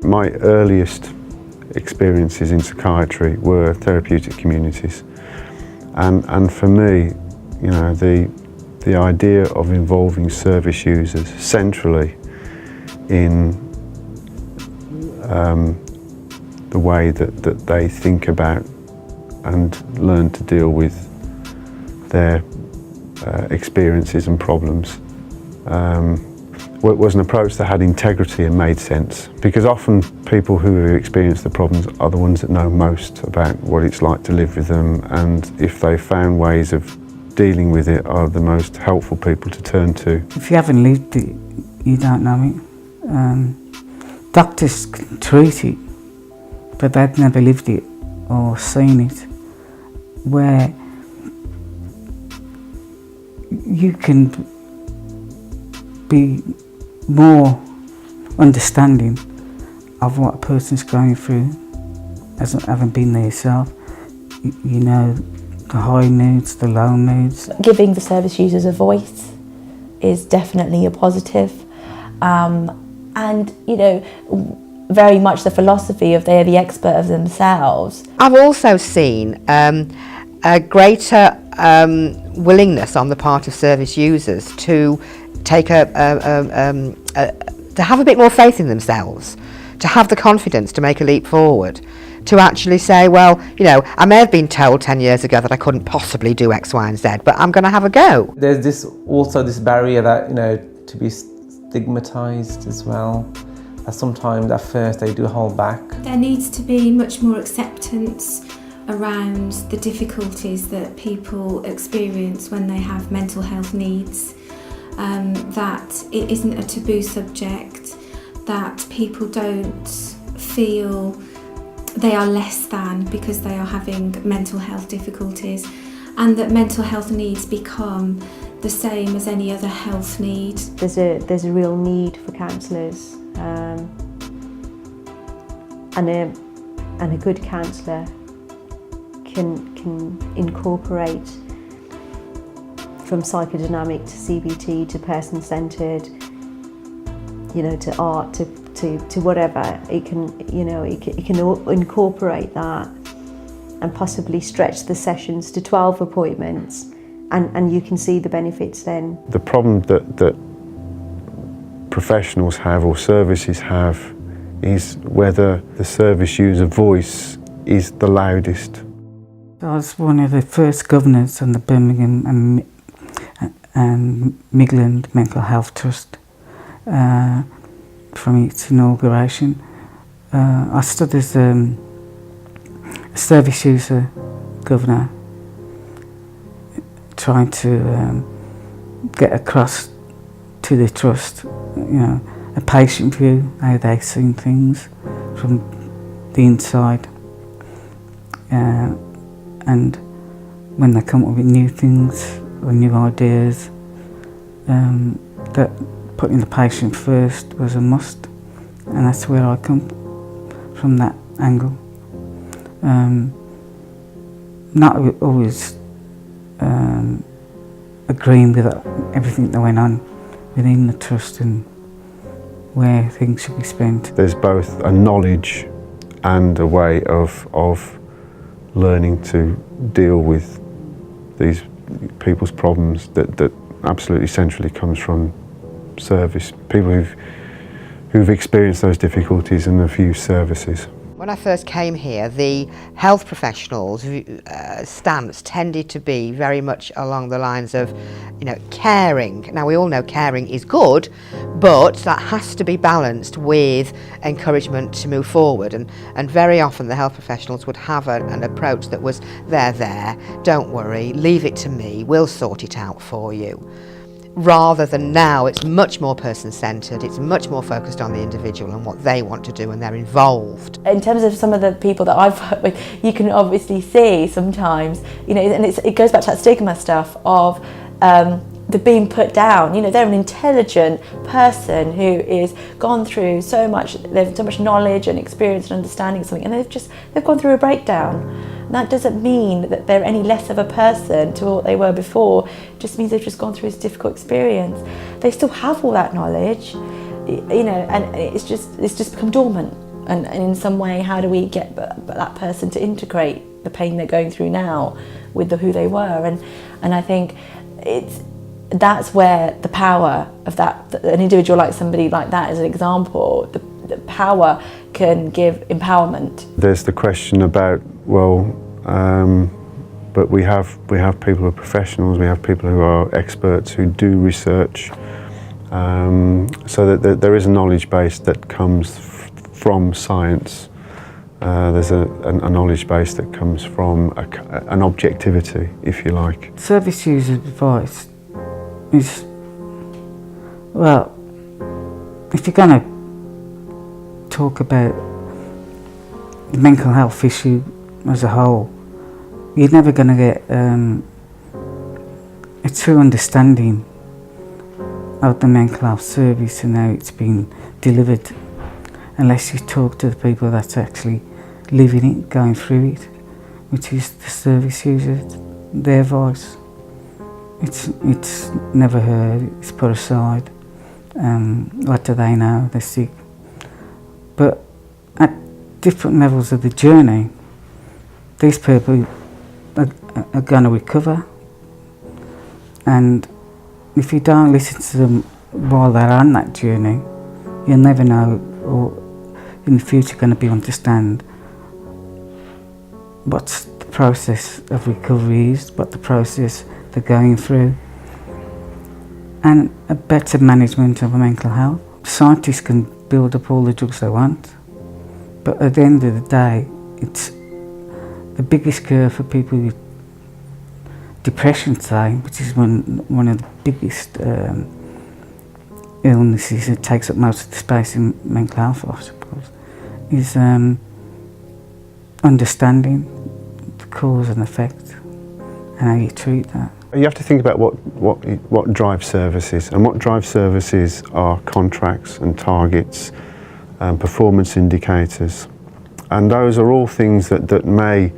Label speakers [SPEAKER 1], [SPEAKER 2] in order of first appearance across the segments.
[SPEAKER 1] my earliest experiences in psychiatry were therapeutic communities, and for me, you know, the idea of involving service users centrally in the way that they think about and learn to deal with their experiences and problems was an approach that had integrity and made sense, because often people who have experienced the problems are the ones that know most about what it's like to live with them, and if they found ways of dealing with it, are the most helpful people to turn to.
[SPEAKER 2] If you haven't lived it, you don't know it. Doctors can treat it, but they've never lived it or seen it, where you can be more understanding of what a person's going through as having been there yourself. You know, the high moods, the low moods.
[SPEAKER 3] Giving the service users a voice is definitely a positive. And, you know, very much the philosophy of they're the expert of themselves.
[SPEAKER 4] I've also seen a greater willingness on the part of service users to take to have a bit more faith in themselves, to have the confidence to make a leap forward, to actually say, well, you know, I may have been told 10 years ago that I couldn't possibly do X, Y, and Z, but I'm going to have a go.
[SPEAKER 5] There's this barrier that, you know, to be stigmatised as well. That sometimes at first they do hold back.
[SPEAKER 6] There needs to be much more acceptance around the difficulties that people experience when they have mental health needs, that it isn't a taboo subject, that people don't feel they are less than because they are having mental health difficulties, and that mental health needs become the same as any other health need.
[SPEAKER 7] There's a real need for counsellors, and a good counsellor can incorporate from psychodynamic to CBT to person-centred, you know, to art, to whatever. It can, you know, it can incorporate that and possibly stretch the sessions to 12 appointments, and you can see the benefits then.
[SPEAKER 1] The problem that professionals have or services have is whether the service user voice is the loudest.
[SPEAKER 2] I was one of the first governors on the Birmingham and Midland Mental Health Trust from its inauguration. I stood as a service user governor, trying to get across to the trust, you know, a patient view, how they've seen things from the inside. And when they come up with new things or new ideas, that putting the patient first was a must, and that's where I come from, that angle. Not always agreeing with everything that went on within the trust and where things should be spent.
[SPEAKER 1] There's both a knowledge and a way of learning to deal with these people's problems that absolutely centrally comes from service. People who've experienced those difficulties and have used services.
[SPEAKER 4] When I first came here, the health professionals' stance tended to be very much along the lines of, you know, caring. Now we all know caring is good, but that has to be balanced with encouragement to move forward. And very often the health professionals would have an approach that was, they're there, don't worry, leave it to me, we'll sort it out for you. Rather than now, it's much more person-centred, it's much more focused on the individual and what they want to do, and they're involved.
[SPEAKER 3] In terms of some of the people that I've worked with, you can obviously see sometimes, you know, and it goes back to that stigma stuff of the being put down. You know, they're an intelligent person who is gone through so much, they've so much knowledge and experience and understanding of something, and they've gone through a breakdown. And that doesn't mean that they're any less of a person to what they were before. It just means they've just gone through this difficult experience. They still have all that knowledge, you know, and it's just become dormant. and in some way, how do we get that person to integrate the pain they're going through now with who they were? And I think that's where the power of that, an individual like somebody like that as an example, the power can give empowerment.
[SPEAKER 1] There's the question about, well, but we have people who are professionals, we have people who are experts who do research, so that there is a knowledge base that comes from science. There's a knowledge base that comes from an objectivity, if you like.
[SPEAKER 2] Service user advice is, well, if you're going to talk about the mental health issue as a whole, you're never going to get a true understanding of the mental health service and how it's been delivered unless you talk to the people that's actually living it, going through it, which is the service users, their voice. It's never heard, it's put aside. What do they know? They're sick. But at different levels of the journey, these people are going to recover. And if you don't listen to them while they're on that journey, you'll never know, or in the future going to be understand what's the process of recovery is, what the process they're going through, and a better management of mental health. Scientists can build up all the drugs they want, but at the end of the day, it's the biggest cure for people with depression today, which is one of the biggest illnesses that takes up most of the space in mental health, I suppose, is understanding the cause and effect and how you treat that.
[SPEAKER 1] You have to think about what drives services, and what drives services are contracts and targets, performance indicators, and those are all things that may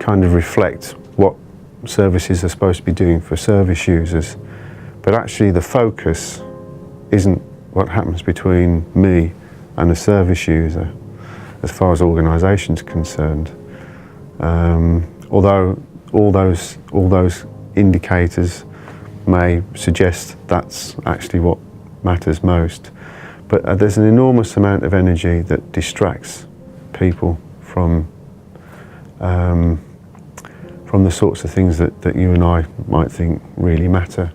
[SPEAKER 1] kind of reflect what services are supposed to be doing for service users, but actually the focus isn't what happens between me and a service user as far as organisations concerned. Although all those indicators may suggest that's actually what matters most, but there's an enormous amount of energy that distracts people from the sorts of things that you and I might think really matter.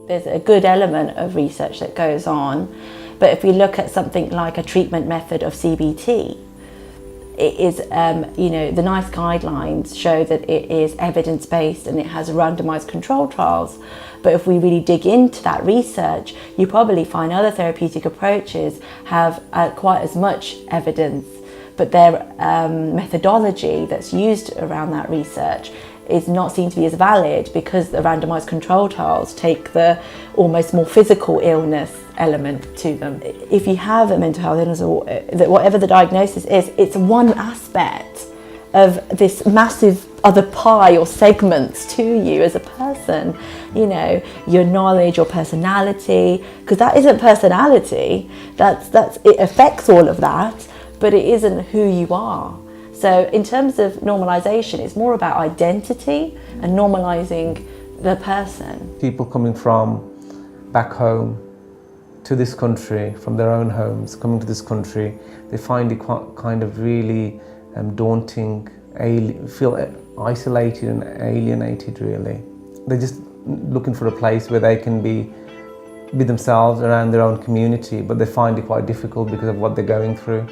[SPEAKER 3] There's a good element of research that goes on, but if we look at something like a treatment method of CBT, it is, the NICE guidelines show that it is evidence-based and it has randomised control trials. But if we really dig into that research, you probably find other therapeutic approaches have quite as much evidence, but their methodology that's used around that research is not seen to be as valid because the randomised control trials take the almost more physical illness element to them. If you have a mental health illness, or whatever the diagnosis is, it's one aspect of this massive other pie or segments to you as a person. You know, your knowledge, your personality, because that isn't personality, that's it affects all of that, but it isn't who you are. So in terms of normalisation, it's more about identity and normalising the person.
[SPEAKER 5] People coming from back home to this country, from their own homes, coming to this country, they find it quite kind of really daunting, feel isolated and alienated really. They're just looking for a place where they can be themselves around their own community, but they find it quite difficult because of what they're going through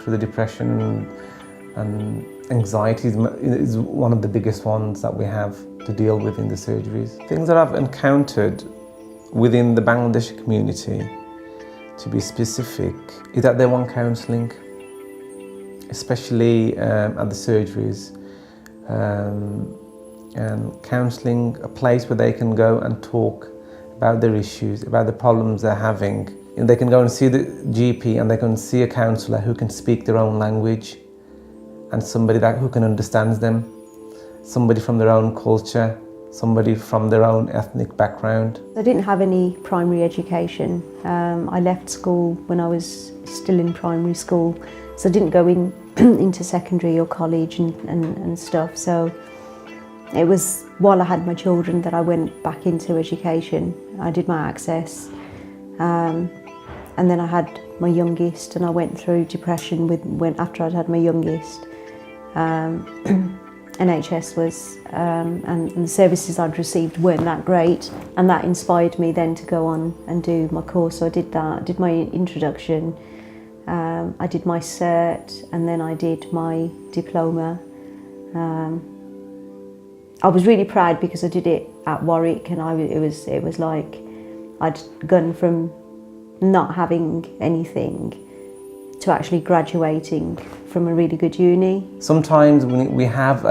[SPEAKER 5] the depression and anxiety is one of the biggest ones that we have to deal with in the surgeries. Things that I've encountered within the Bangladeshi community, to be specific, is that they want counselling, especially at the surgeries. And counselling, a place where they can go and talk about their issues, about the problems they're having. And they can go and see the GP and they can see a counsellor who can speak their own language and somebody who can understand them, somebody from their own culture somebody from their own ethnic background.
[SPEAKER 7] I didn't have any primary education. I left school when I was still in primary school, so I didn't go into secondary or college and stuff. So it was while I had my children that I went back into education. I did my access, and then I had my youngest, and I went through depression after I'd had my youngest. NHS was, and the services I'd received weren't that great, and that inspired me then to go on and do my course. So I did that, did my introduction, I did my cert, and then I did my diploma. I was really proud because I did it at Warwick, and it was like I'd gone from not having anything to actually graduating from a really good uni.
[SPEAKER 5] Sometimes we have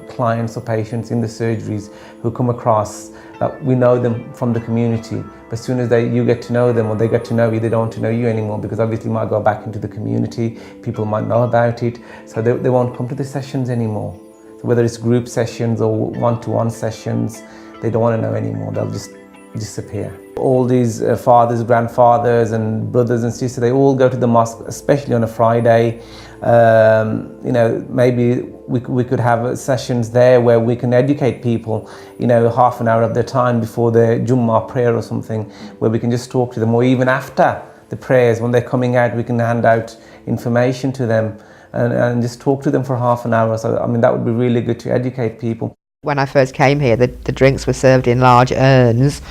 [SPEAKER 5] clients or patients in the surgeries who come across that we know them from the community, but as soon as you get to know them or they get to know you, they don't want to know you anymore, because obviously you might go back into the community, people might know about it, so they won't come to the sessions anymore. So whether it's group sessions or one-to-one sessions, they don't want to know anymore, they'll just disappear. All these fathers, grandfathers and brothers and sisters, they all go to the mosque, especially on a Friday. You know, maybe we could have sessions there where we can educate people, you know, half an hour of their time before the Jummah prayer or something, where we can just talk to them, or even after the prayers, when they're coming out, we can hand out information to them and just talk to them for half an hour. So, I mean, that would be really good to educate people.
[SPEAKER 4] When I first came here, the drinks were served in large urns,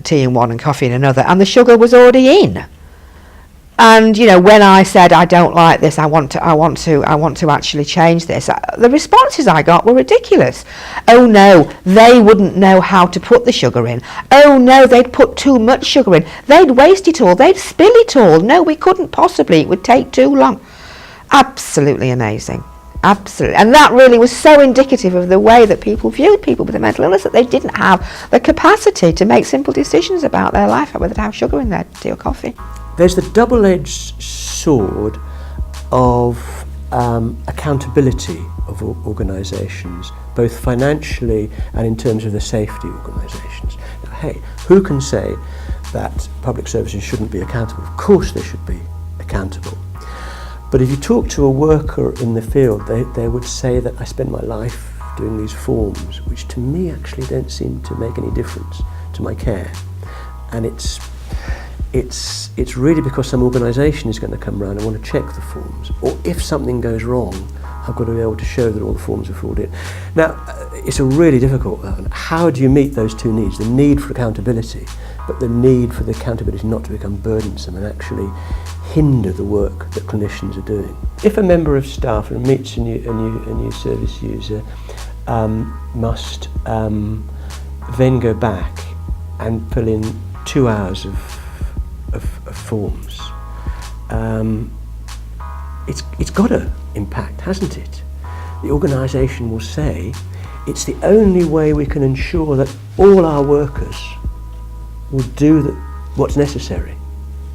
[SPEAKER 4] tea in one and coffee in another, and the sugar was already in. And you know, when I said I don't like this, I want to actually change this, the responses I got were ridiculous. Oh no, they wouldn't know how to put the sugar in. Oh no, they'd put too much sugar in. They'd waste it all. They'd spill it all. No, we couldn't possibly. It would take too long. Absolutely amazing. Absolutely. And that really was so indicative of the way that people viewed people with a mental illness, that they didn't have the capacity to make simple decisions about their life, whether to have sugar in their tea or coffee.
[SPEAKER 8] There's the double-edged sword of accountability of organisations, both financially and in terms of the safety organisations. Now, hey, who can say that public services shouldn't be accountable? Of course they should be accountable. But if you talk to a worker in the field, they would say that I spend my life doing these forms, which to me actually don't seem to make any difference to my care. And it's really because some organisation is going to come around and want to check the forms, or if something goes wrong, I've got to be able to show that all the forms are filled in. Now, it's a really difficult one. How do you meet those two needs? The need for accountability, but the need for the accountability not to become burdensome and actually hinder the work that clinicians are doing. If a member of staff meets a new service user, must then go back and fill in 2 hours of forms, it's got to impact, hasn't it? The organisation will say it's the only way we can ensure that all our workers will do what's necessary,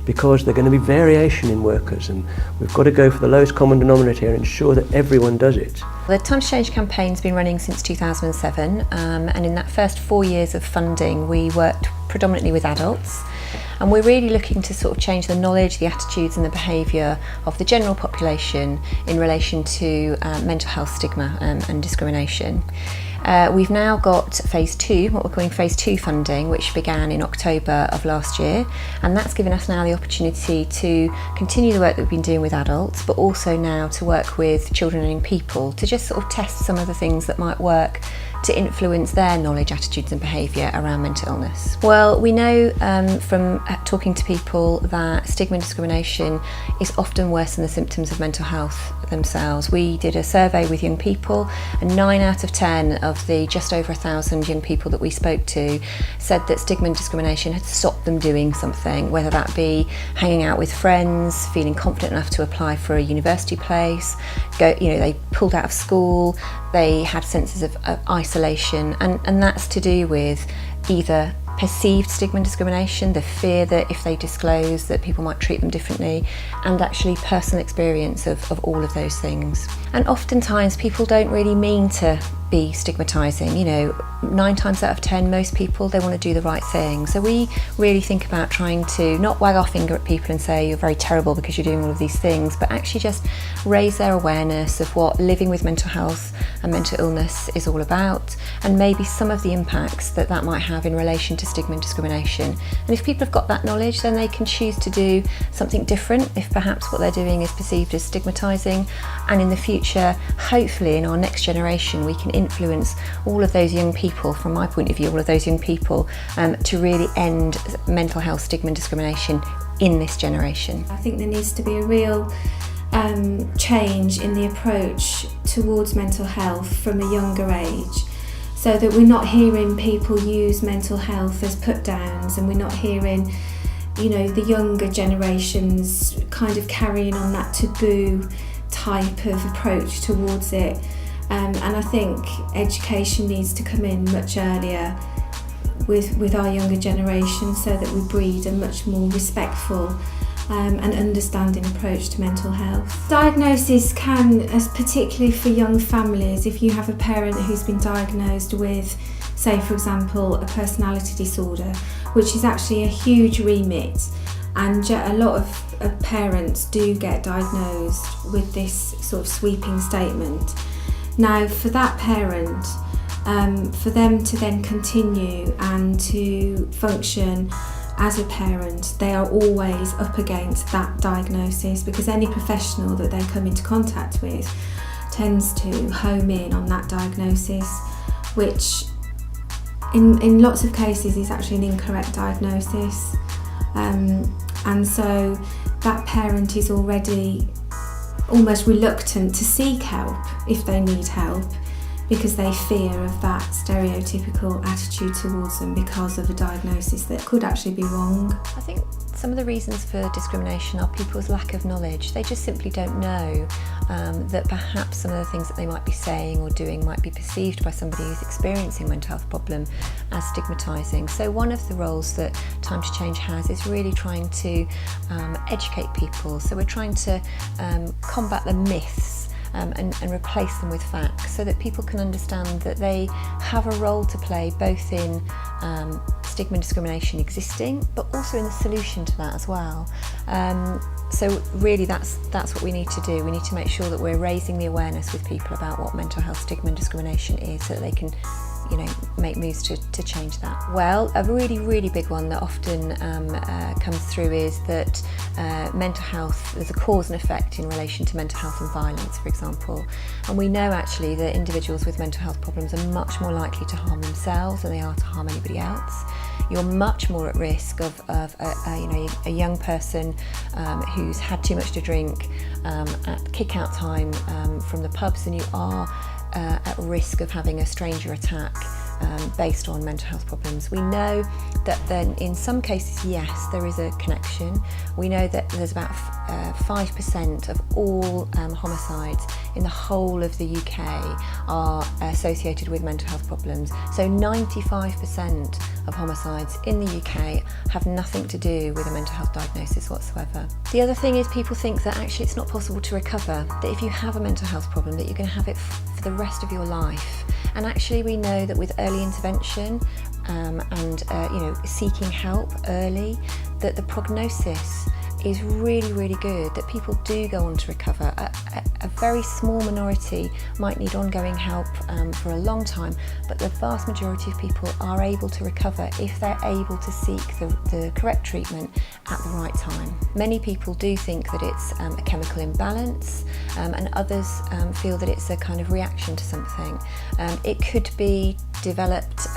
[SPEAKER 8] because there's going to be variation in workers, and we've got to go for the lowest common denominator and ensure that everyone does it.
[SPEAKER 9] The Time to Change campaign's been running since 2007, and in that first 4 years of funding we worked predominantly with adults, and we're really looking to sort of change the knowledge, the attitudes and the behaviour of the general population in relation to mental health stigma and discrimination. We've now got phase 2, what we're calling phase 2 funding, which began in October of last year, and that's given us now the opportunity to continue the work that we've been doing with adults, but also now to work with children and young people to just sort of test some of the things that might work to influence their knowledge, attitudes and behaviour around mental illness. Well, we know from talking to people that stigma and discrimination is often worse than the symptoms of mental health themselves. We did a survey with young people, and 9 out of 10 of the just over 1,000 young people that we spoke to said that stigma and discrimination had stopped them doing something, whether that be hanging out with friends, feeling confident enough to apply for a university place, they pulled out of school, they had senses of isolation, and that's to do with either perceived stigma and discrimination, the fear that if they disclose that people might treat them differently, and actually personal experience of all of those things. And oftentimes people don't really mean to be stigmatising. You know, 9 times out of 10, most people, they want to do the right thing. So we really think about trying to not wag our finger at people and say you're very terrible because you're doing all of these things, but actually just raise their awareness of what living with mental health and mental illness is all about, and maybe some of the impacts that that might have in relation to stigma and discrimination. And if people have got that knowledge, then they can choose to do something different if perhaps what they're doing is perceived as stigmatising. And in the future, hopefully in our next generation, we can influence all of those young people, from my point of view, all of those young people, to really end mental health stigma and discrimination in this generation.
[SPEAKER 6] I think there needs to be a real change in the approach towards mental health from a younger age, so that we're not hearing people use mental health as put downs, and we're not hearing, you know, the younger generations kind of carrying on that taboo type of approach towards it. And I think education needs to come in much earlier with our younger generation, so that we breed a much more respectful and understanding approach to mental health. Diagnosis can, as particularly for young families, if you have a parent who's been diagnosed with, say for example, a personality disorder, which is actually a huge remit, and a lot of parents do get diagnosed with this sort of sweeping statement. Now for that parent, for them to then continue and to function as a parent, they are always up against that diagnosis, because any professional that they come into contact with tends to home in on that diagnosis, which in lots of cases is actually an incorrect diagnosis. And so that parent is already almost reluctant to seek help if they need help, because they fear of that stereotypical attitude towards them because of a diagnosis that could actually be wrong.
[SPEAKER 9] I think some of the reasons for discrimination are people's lack of knowledge. They just simply don't know that perhaps some of the things that they might be saying or doing might be perceived by somebody who's experiencing a mental health problem as stigmatising. So one of the roles that Time to Change has is really trying to educate people. So we're trying to combat the myths and replace them with facts, so that people can understand that they have a role to play both in stigma and discrimination existing, but also in the solution to that as well. So really that's what we need to do. We need to make sure that we're raising the awareness with people about what mental health stigma and discrimination is, so that they can, you know, make moves to change that. Well, a really, really big one that often comes through is that mental health, there's a cause and effect in relation to mental health and violence, for example. And we know actually that individuals with mental health problems are much more likely to harm themselves than they are to harm anybody else. You're much more at risk of a young person who's had too much to drink at kick-out time from the pubs than you are at risk of having a stranger attack based on mental health problems. We know that then in some cases, yes, there is a connection. We know that there's about 5% of all homicides in the whole of the UK are associated with mental health problems. So 95% of homicides in the UK have nothing to do with a mental health diagnosis whatsoever. The other thing is people think that actually it's not possible to recover, that if you have a mental health problem that you're going to have it for the rest of your life. And actually we know that with early intervention and seeking help early, that the prognosis is really, really good, that people do go on to recover. A very small minority might need ongoing help for a long time, but the vast majority of people are able to recover if they're able to seek the correct treatment at the right time. Many people do think that it's a chemical imbalance, and others feel that it's a kind of reaction to something. It could be developed,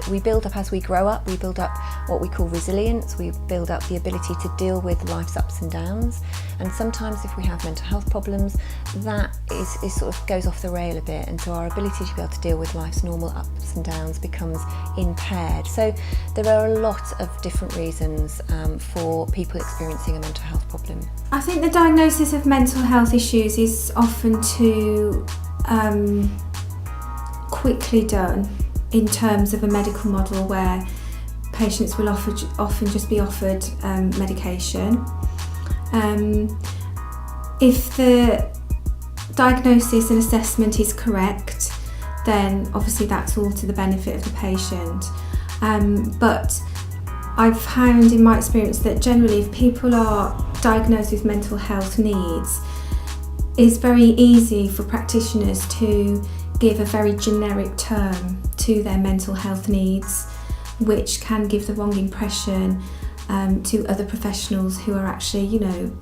[SPEAKER 9] we build up as we grow up, we build up what we call resilience, we build up the ability to deal with life's ups and downs, and sometimes if we have mental health problems, that is sort of goes off the rail a bit, and so our ability to be able to deal with life's normal ups and downs becomes impaired. So there are a lot of different reasons for people experiencing a mental health problem.
[SPEAKER 6] I think the diagnosis of mental health issues is often too quickly done in terms of a medical model where patients will often just be offered medication. If the diagnosis and assessment is correct, then obviously that's all to the benefit of the patient. But I've found in my experience that generally if people are diagnosed with mental health needs, it's very easy for practitioners to give a very generic term to their mental health needs, which can give the wrong impression to other professionals who are actually, you know,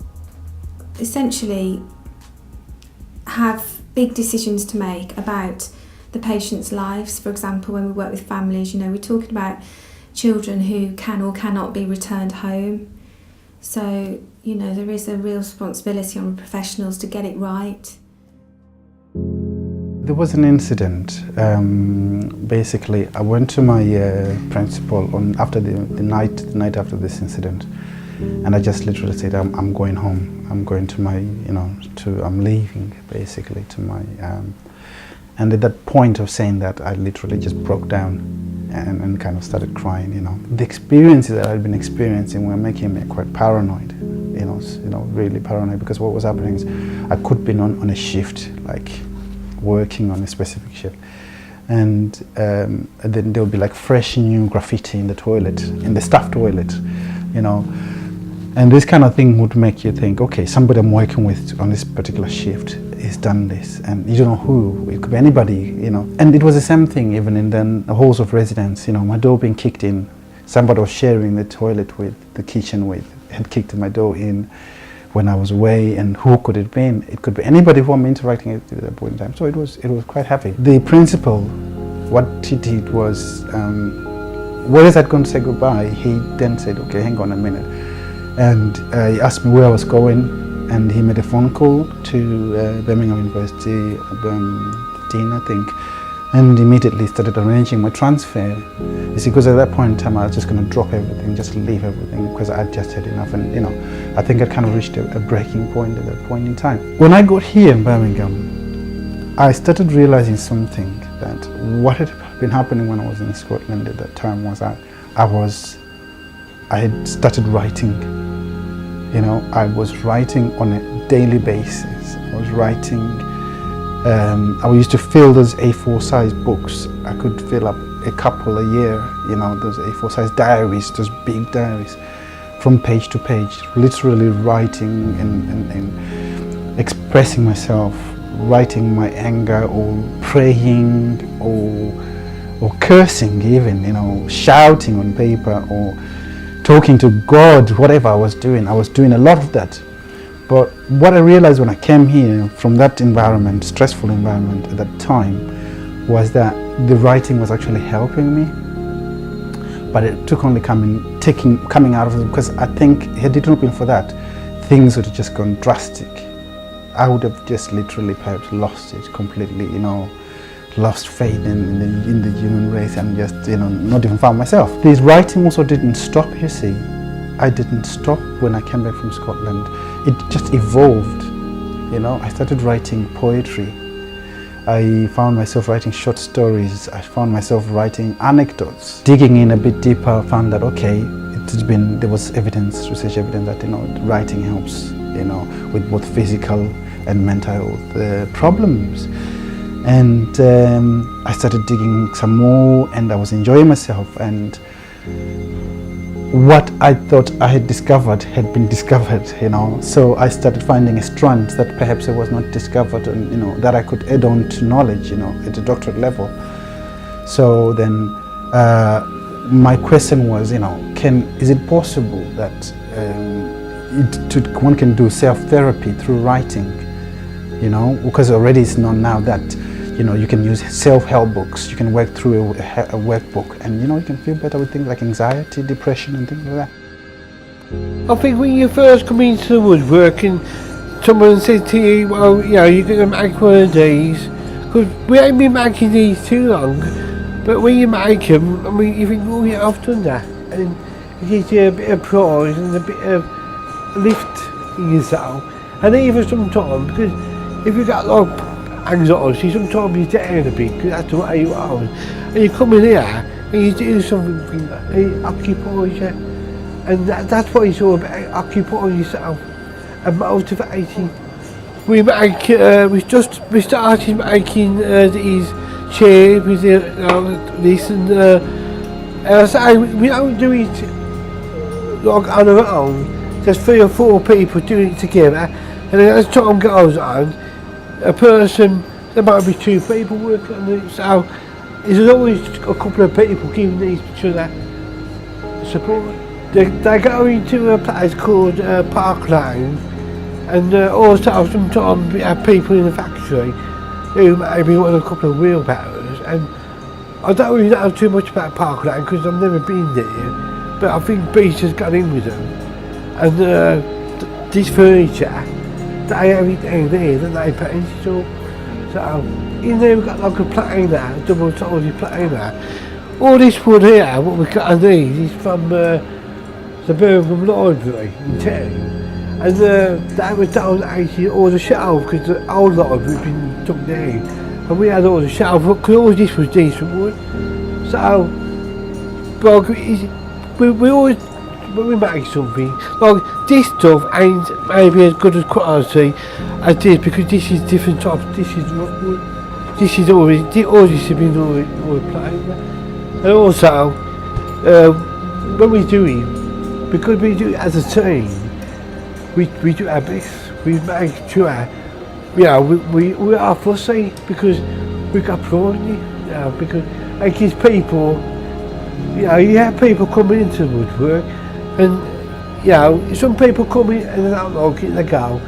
[SPEAKER 6] essentially have big decisions to make about the patient's lives. For example, when we work with families, you know, we're talking about children who can or cannot be returned home. So, you know, there is a real responsibility on professionals to get it right.
[SPEAKER 10] There was an incident. Basically, I went to my principal after the night after this incident, and I just literally said, "I'm going home. I'm going to my, I'm leaving basically to my." And at that point of saying that, I literally just broke down and kind of started crying. You know, the experiences that I'd been experiencing were making me quite paranoid. Really paranoid, because what was happening is I could be on a shift, like working on a specific shift, and then there'll be like fresh new graffiti in the toilet, in the staff toilet, and this kind of thing would make you think, okay, somebody I'm working with on this particular shift has done this, and you don't know who, it could be anybody, and it was the same thing even in the halls of residence, my door being kicked in, somebody was sharing the toilet with, the kitchen with, had kicked my door in when I was away, and who could it be? It could be anybody who I'm interacting with at that point in time. So it was quite heavy. The principal, what he did was, whereas I'd gone to say goodbye, he then said, okay, hang on a minute. And he asked me where I was going, and he made a phone call to Birmingham University, dean, I think, and immediately started arranging my transfer. You see, because at that point in time I was just going to drop everything, just leave everything, because I'd just had enough, and I think I'd kind of reached a breaking point at that point in time. When I got here in Birmingham, I started realizing something, that what had been happening when I was in Scotland at that time was I had started writing. I was writing on a daily basis. I was writing. I used to fill those A4 size books. I could fill up a couple a year, those A4 size diaries, those big diaries, from page to page, literally writing and expressing myself, writing my anger, or praying, or cursing even, shouting on paper, or talking to God, whatever I was doing a lot of that. But what I realized when I came here from that environment, stressful environment at that time, was that the writing was actually helping me. But it took only coming out of it, because I think had it not been for that, things would have just gone drastic. I would have just literally perhaps lost it completely, lost faith in the human race, and just, not even found myself. This writing also didn't stop, you see. I didn't stop when I came back from Scotland. It just evolved, I started writing poetry. I found myself writing short stories. I found myself writing anecdotes. Digging in a bit deeper, I found that, okay, there was evidence, research evidence that, writing helps, with both physical and mental health problems. And I started digging some more, and I was enjoying myself, and what I thought I had discovered had been discovered, So I started finding a strand that perhaps I was not discovered, and that I could add on to knowledge, at a doctorate level. So then my question was, is it possible that one can do self-therapy through writing? Because already it's known now that you can use self-help books, you can work through a workbook, and you can feel better with things like anxiety, depression, and things like that.
[SPEAKER 11] I think when you first come into the woodworking, someone said to you, well, you're going to make one of these, because we ain't been making these too long, but when you make them, you think, oh yeah, I've done that, and it gives you a bit of pride and a bit of lift in yourself. And even sometimes, because if you got anxiety, sometimes you're down a bit, because that's the way you are. And you come in here and you do something and it occupies you. And that's what it's all about, occupying yourself and motivating. We started making these chair with this and so we don't do it like on our own. There's 3 or 4 people doing it together, and then as time goes on, a person, there might be 2 people working on it, so there's always a couple of people giving each other support. They go into a place called Park Lane, and also sometimes we have people in the factory who maybe want a couple of wheelbarrows, and I don't really know too much about Park Lane because I've never been there, but I think Beach has got in with them, and this furniture, they have it down there that they paint it up. So in there we've got like a planer, double-sided planer. All this wood here, what we've got on these, is from the Birmingham Library in town, and they were donated all the shelves because the old library had been took down, and we had all the shelves because all this was decent wood. So, but we always, when we make something, like this stuff ain't maybe as good as quality as this because this is different types. This is rough wood. This is all this has been all planer. And also, when we do it, because we do it as a team, we do our best. We make sure, we are fussy because we got pride in it, because it gives people, you have people coming into woodwork, and some people come in and they don't like it, they go,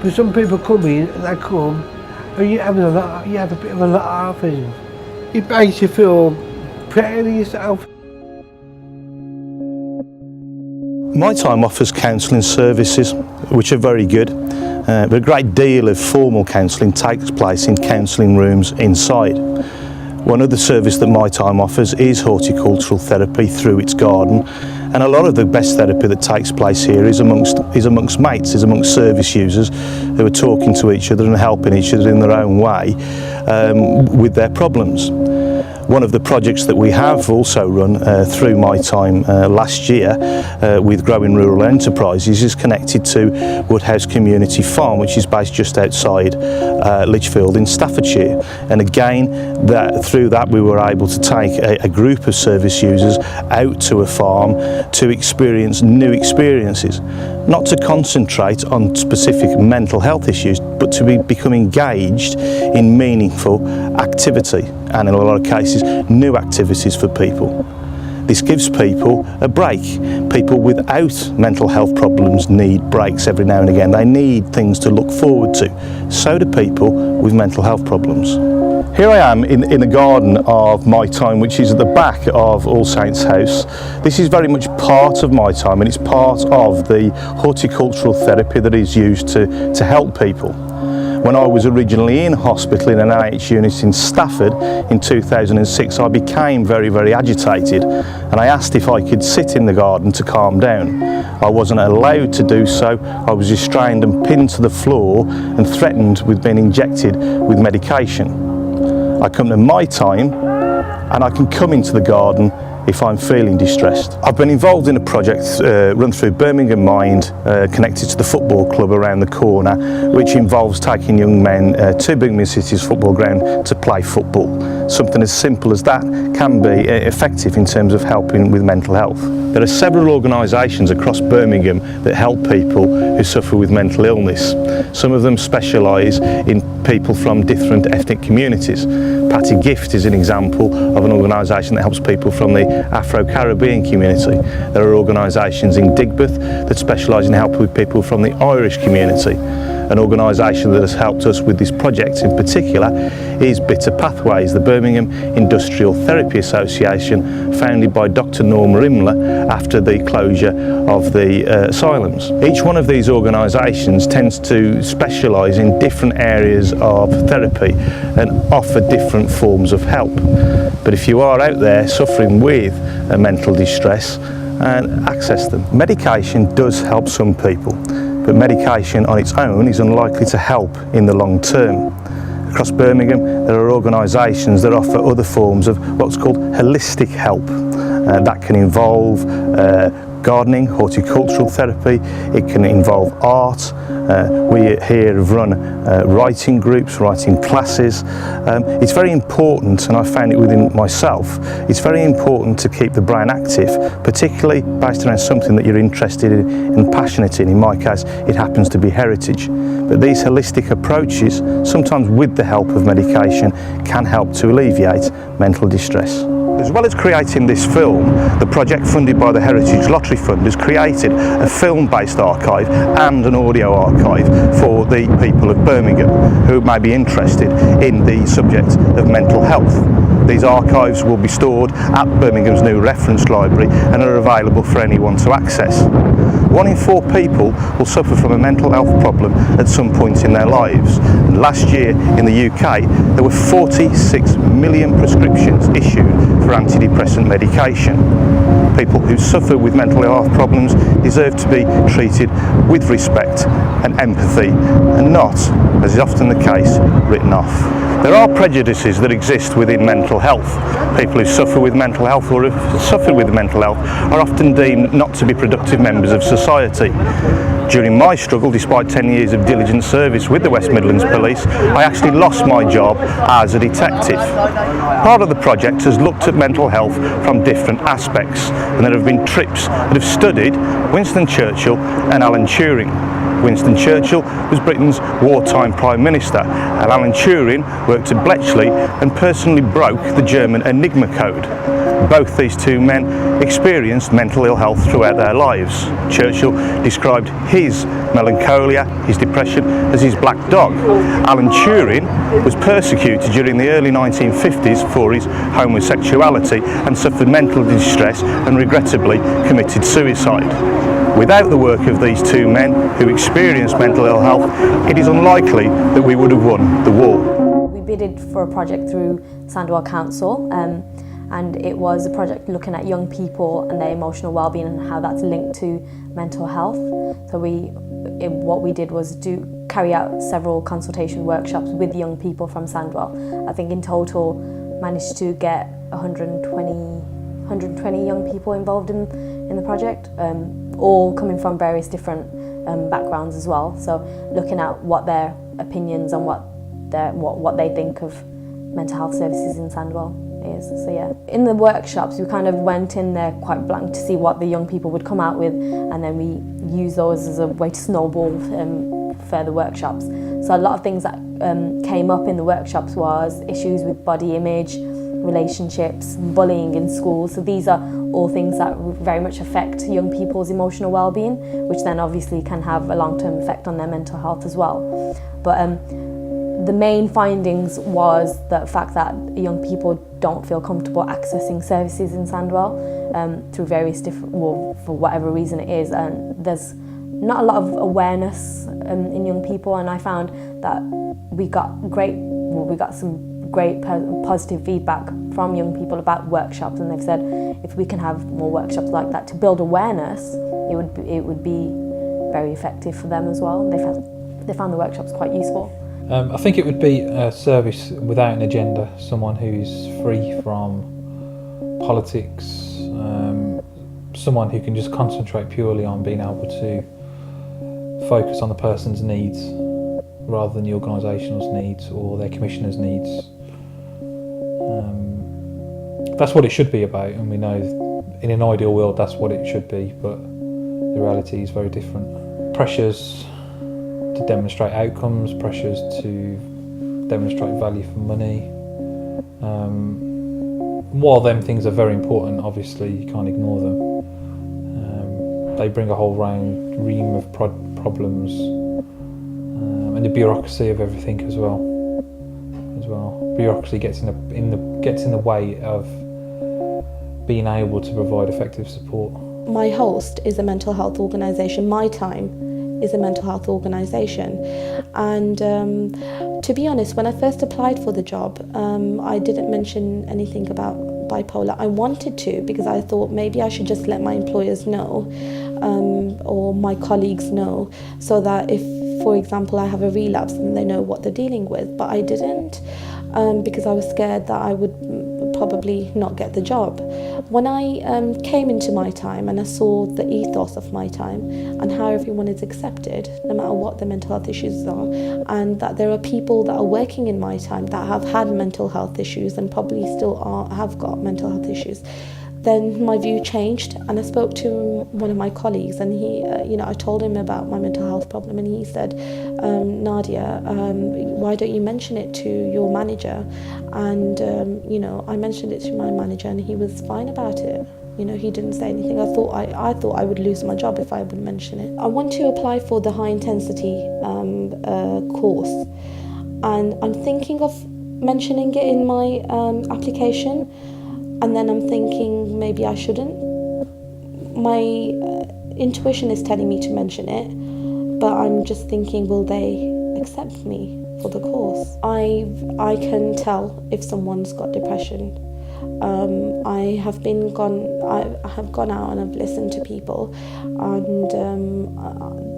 [SPEAKER 11] but some people come in and they come, and you have a bit of a laugh, and it makes you feel proud of yourself.
[SPEAKER 12] My time offers counselling services which are very good, but a great deal of formal counselling takes place in counselling rooms inside. One other service that My Time offers is horticultural therapy through its garden, and a lot of the best therapy that takes place here is amongst mates, is amongst service users who are talking to each other and helping each other in their own way with their problems. One of the projects that we have also run through My Time last year with Growing Rural Enterprises is connected to Woodhouse Community Farm, which is based just outside Lichfield in Staffordshire. And again, through that we were able to take a group of service users out to a farm to experience new experiences, not to concentrate on specific mental health issues, but to become engaged in meaningful activity, and in a lot of cases new activities for people. This gives people a break. People without mental health problems need breaks every now and again. They need things to look forward to. So do people with mental health problems. Here I am in the garden of My Time, which is at the back of All Saints House. This is very much part of My Time, and it's part of the horticultural therapy that is used to help people. When I was originally in hospital in an NH unit in Stafford in 2006, I became very, very agitated, and I asked if I could sit in the garden to calm down. I wasn't allowed to do so. I was restrained and pinned to the floor and threatened with being injected with medication. I come to My Time and I can come into the garden if I'm feeling distressed. I've been involved in a project run through Birmingham Mind, connected to the football club around the corner, which involves taking young men to Birmingham City's football ground to play football. Something as simple as that can be effective in terms of helping with mental health. There are several organisations across Birmingham that help people who suffer with mental illness. Some of them specialise in people from different ethnic communities. Patty Gift is an example of an organisation that helps people from the Afro-Caribbean community. There are organisations in Digbeth that specialise in helping with people from the Irish community. An organisation that has helped us with this project in particular is Bitter Pathways, the Birmingham Industrial Therapy Association, founded by Dr. Norma Imler after the closure of the asylums. Each one of these organisations tends to specialise in different areas of therapy and offer different forms of help. But if you are out there suffering with mental distress, access them. Medication does help some people, but medication on its own is unlikely to help in the long term. Across Birmingham, there are organisations that offer other forms of what's called holistic help. That can involve gardening, horticultural therapy, it can involve art. We here have run writing groups, writing classes. It's very important, and I found it within myself, it's very important to keep the brain active, particularly based around something that you're interested in and passionate in. In my case, it happens to be heritage. But these holistic approaches, sometimes with the help of medication, can help to alleviate mental distress. As well as creating this film, the project funded by the Heritage Lottery Fund has created a film-based archive and an audio archive for the people of Birmingham who may be interested in the subject of mental health. These archives will be stored at Birmingham's new reference library and are available for anyone to access. 1 in 4 people will suffer from a mental health problem at some point in their lives. And last year in the UK, there were 46 million prescriptions issued for antidepressant medication. People who suffer with mental health problems deserve to be treated with respect and empathy and not, as is often the case, written off. There are prejudices that exist within mental health. People who suffer with mental health or have suffered with mental health are often deemed not to be productive members of society. During my struggle, despite 10 years of diligent service with the West Midlands Police, I actually lost my job as a detective. Part of the project has looked at mental health from different aspects, and there have been trips that have studied Winston Churchill and Alan Turing. Winston Churchill was Britain's wartime Prime Minister, and Alan Turing worked at Bletchley and personally broke the German Enigma code. Both these two men experienced mental ill health throughout their lives. Churchill described his melancholia, his depression, as his black dog. Alan Turing was persecuted during the early 1950s for his homosexuality and suffered mental distress and regrettably committed suicide. Without the work of these two men who experienced mental ill health, it is unlikely that we would have won the war.
[SPEAKER 13] We bidded for a project through Sandwell Council, and it was a project looking at young people and their emotional well-being and how that's linked to mental health. So what we did was carry out several consultation workshops with young people from Sandwell. I think in total managed to get 120 young people involved in the project, all coming from various different backgrounds as well. So looking at what their opinions and what they think of mental health services in Sandwell is. So yeah, in the workshops we kind of went in there quite blank to see what the young people would come out with, and then we used those as a way to snowball further workshops. So a lot of things that came up in the workshops was issues with body image, relationships, bullying in schools. So these are all things that very much affect young people's emotional well-being, which then obviously can have a long-term effect on their mental health as well. But the main findings was the fact that young people don't feel comfortable accessing services in Sandwell through various different, well, for whatever reason it is, and there's not a lot of awareness in young people, and I found that we got some great positive feedback from young people about workshops, and they've said if we can have more workshops like that to build awareness, it would be very effective for them as well. They found the workshops quite useful.
[SPEAKER 14] I think it would be a service without an agenda, someone who's free from politics, someone who can just concentrate purely on being able to focus on the person's needs rather than the organisation's needs or their commissioner's needs. That's what it should be about, and we know in an ideal world that's what it should be, but the reality is very different. Pressures to demonstrate outcomes, pressures to demonstrate value for money. While them things are very important, obviously you can't ignore them. They bring a whole ream of problems, and the bureaucracy of everything as well. Bureaucracy gets in the way of being able to provide effective support.
[SPEAKER 15] My host is a mental health organisation. My Time is a mental health organisation, and to be honest, when I first applied for the job, I didn't mention anything about bipolar. I wanted to, because I thought maybe I should just let my employers know, or my colleagues know, so that if, for example, I have a relapse, then they know what they're dealing with. But I didn't, because I was scared that I would probably not get the job. When I came into My Time and I saw the ethos of My Time and how everyone is accepted, no matter what their mental health issues are, and that there are people that are working in My Time that have had mental health issues and probably still have got mental health issues, then my view changed, and I spoke to one of my colleagues, and he, I told him about my mental health problem, and he said, Nadia, why don't you mention it to your manager? And I mentioned it to my manager, and he was fine about it. He didn't say anything. I thought I would lose my job if I would mention it. I want to apply for the high intensity course, and I'm thinking of mentioning it in my application. And then I'm thinking maybe I shouldn't. My intuition is telling me to mention it, but I'm just thinking, will they accept me for the course? I can tell if someone's got depression. I have gone out and I've listened to people, and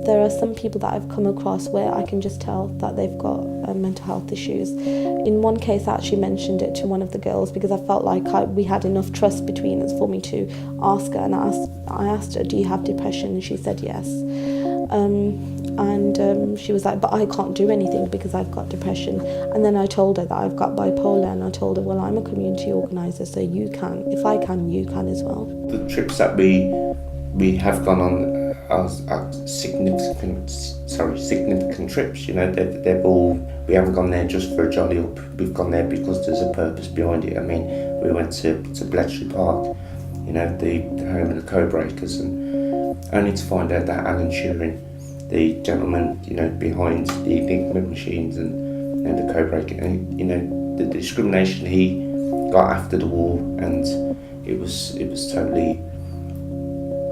[SPEAKER 15] there are some people that I've come across where I can just tell that they've got mental health issues. In one case, I actually mentioned it to one of the girls because I felt like we had enough trust between us for me to ask her, and I asked her, do you have depression? And she said yes. She was like, but I can't do anything because I've got depression. And then I told her that I've got bipolar, and I told her, well, I'm a community organiser, so you can. If I can, you can as well.
[SPEAKER 16] The trips that we have gone on are significant trips. They've all, we haven't gone there just for a jolly up. We've gone there because there's a purpose behind it. I mean, we went to Bletchley Park, the home of the Codebreakers, and only to find out that Alan Turing, the gentleman, behind the Enigma machines and the Codebreaker, and the discrimination he got after the war, and it was totally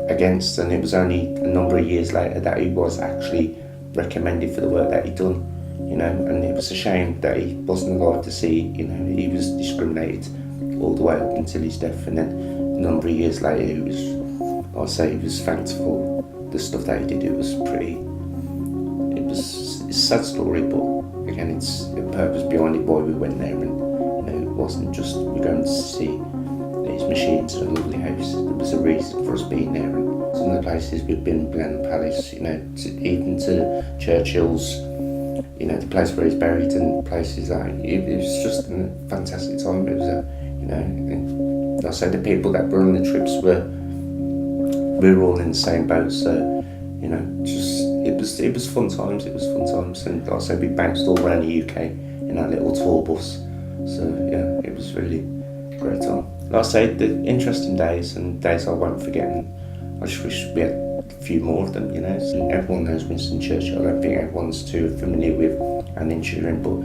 [SPEAKER 16] against, and it was only a number of years later that he was actually recommended for the work that he'd done, and it was a shame that he wasn't alive to see, he was discriminated all the way up until his death, and then a number of years later it was fanciful, the stuff that he did. It was it's a sad story, but again, it's a purpose behind it, why we went there, and it wasn't just we're going to see these machines in a lovely house. There was a reason for us being there, and some of the places we've been, Blenheim Palace, even to Churchill's, the place where he's buried, and places like it was just a fantastic time. It was and I say the people that were on the trips we were all in the same boat, so it was fun times. It was fun times, and like I say, we bounced all around the UK in our little tour bus. So yeah, it was really a great time. Like I say, the interesting days and days I won't forget, and I just wish we had a few more of them. So everyone knows Winston Churchill. I don't think everyone's too familiar with Alan Turing, but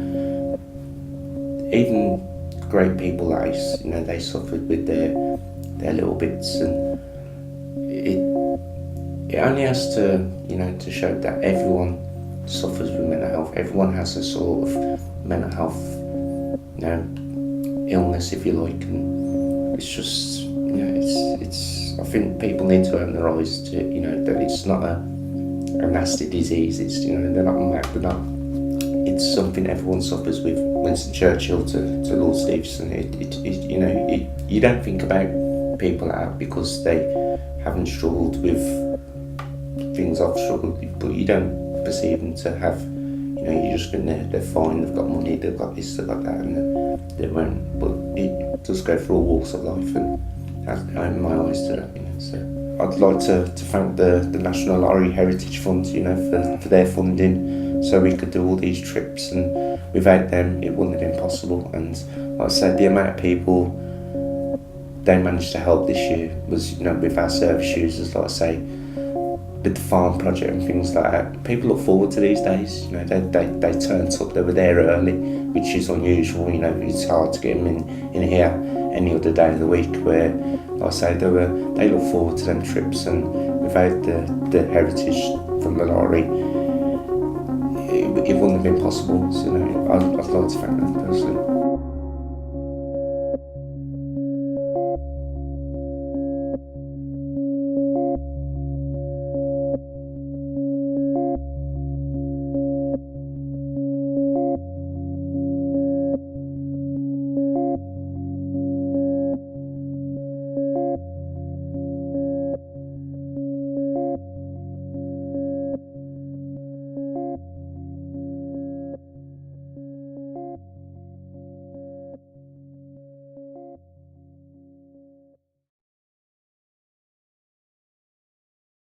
[SPEAKER 16] even great like us, they suffered with their little bits, and it only has to, to show that everyone suffers with mental health. Everyone has a sort of mental health, illness, if you like, and it's just, it's. I think people need to open their eyes to, that it's not a nasty disease. It's, they're not. It's something everyone suffers with. Winston Churchill to Lord Stevenson. You don't think about people out because they haven't struggled with things I've struggled with, but you don't perceive them to have, you just think they're fine, they've got money, they've got this, they've got that, and they won't. But it does go through all walks of life, and I open my eyes to that. So I'd like to thank the National Lottery Heritage Fund, for their funding, so we could do all these trips, and without them it wouldn't have been possible. And like I said, the amount of people they managed to help this year was, with our service users, like I say, with the farm project and things like that. People look forward to these days. They turned up, they were there early, which is unusual. It's hard to get them in here any other day of the week. Where, like I say, they look forward to them trips, and without the heritage from the lottery, it wouldn't have been possible. So I'd like to thank them personally.